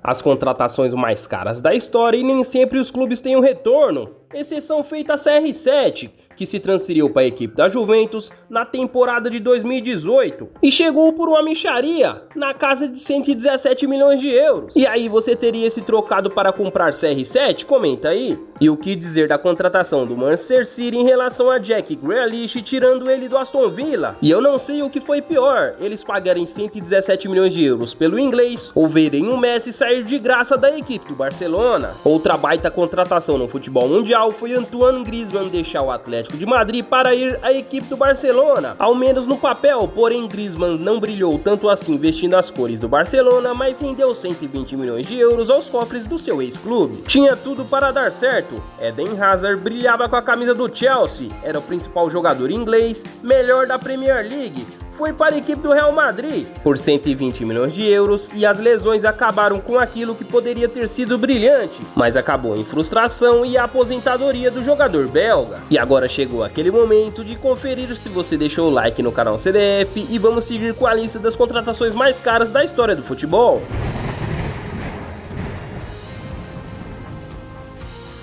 as contratações mais caras da história e nem sempre os clubes têm um retorno. Exceção feita a CR7, que se transferiu para a equipe da Juventus na temporada de 2018 e chegou por uma mixaria na casa de 117 milhões de euros. E aí você teria esse trocado para comprar CR7? Comenta aí. E o que dizer da contratação do Manchester City em relação a Jack Grealish, tirando ele do Aston Villa? E eu não sei o que foi pior, eles pagarem 117 milhões de euros pelo inglês ou verem o Messi sair de graça da equipe do Barcelona. Outra baita contratação no futebol mundial foi Antoine Griezmann deixar o Atlético de Madrid para ir à equipe do Barcelona, ao menos no papel, porém Griezmann não brilhou tanto assim vestindo as cores do Barcelona, mas rendeu 120 milhões de euros aos cofres do seu ex-clube. Tinha tudo para dar certo, Eden Hazard brilhava com a camisa do Chelsea, era o principal jogador inglês, melhor da Premier League, foi para a equipe do Real Madrid por 120 milhões de euros e as lesões acabaram com aquilo que poderia ter sido brilhante, mas acabou em frustração e a aposentadoria do jogador belga. E agora chegou aquele momento de conferir se você deixou o like no canal CDF e vamos seguir com a lista das contratações mais caras da história do futebol.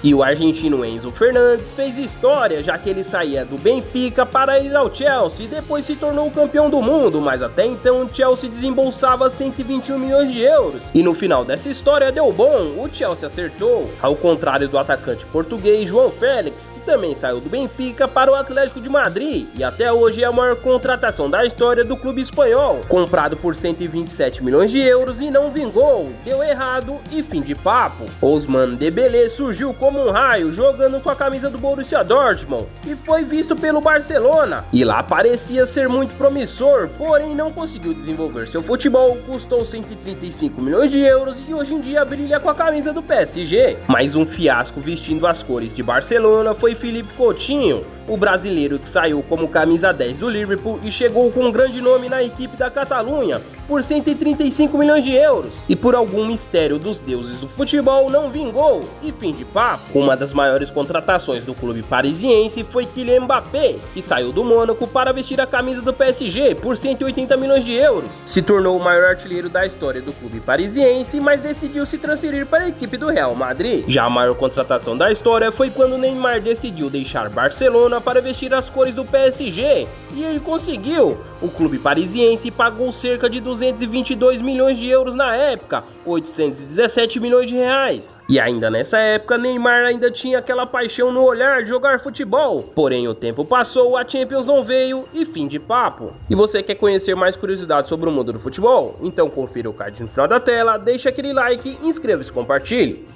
E o argentino Enzo Fernandes fez história, já que ele saía do Benfica para ir ao Chelsea e depois se tornou campeão do mundo, mas até então o Chelsea desembolsava 121 milhões de euros. E no final dessa história deu bom, o Chelsea acertou, ao contrário do atacante português João Félix, que também saiu do Benfica para o Atlético de Madrid e até hoje é a maior contratação da história do clube espanhol, comprado por 127 milhões de euros e não vingou, deu errado e fim de papo. Ousmane Dembélé surgiu como um raio jogando com a camisa do Borussia Dortmund e foi visto pelo Barcelona e lá parecia ser muito promissor, porém não conseguiu desenvolver seu futebol, custou 135 milhões de euros e hoje em dia brilha com a camisa do PSG. Mais um fiasco vestindo as cores de Barcelona foi Philippe Coutinho, o brasileiro que saiu como camisa 10 do Liverpool e chegou com um grande nome na equipe da Catalunha por 135 milhões de euros e por algum mistério dos deuses do futebol não vingou e fim de papo. Uma das maiores contratações do clube parisiense foi Kylian Mbappé, que saiu do Mônaco para vestir a camisa do PSG por 180 milhões de euros. Se tornou o maior artilheiro da história do clube parisiense, mas decidiu se transferir para a equipe do Real Madrid. Já a maior contratação da história foi quando Neymar decidiu deixar Barcelona para vestir as cores do PSG e ele conseguiu. O clube parisiense pagou cerca de 222 milhões de euros na época, 817 milhões de reais. E ainda nessa época, Neymar ainda tinha aquela paixão no olhar de jogar futebol. Porém, o tempo passou, a Champions não veio e fim de papo. E você quer conhecer mais curiosidades sobre o mundo do futebol? Então confira o card no final da tela, deixa aquele like, inscreva-se e compartilhe.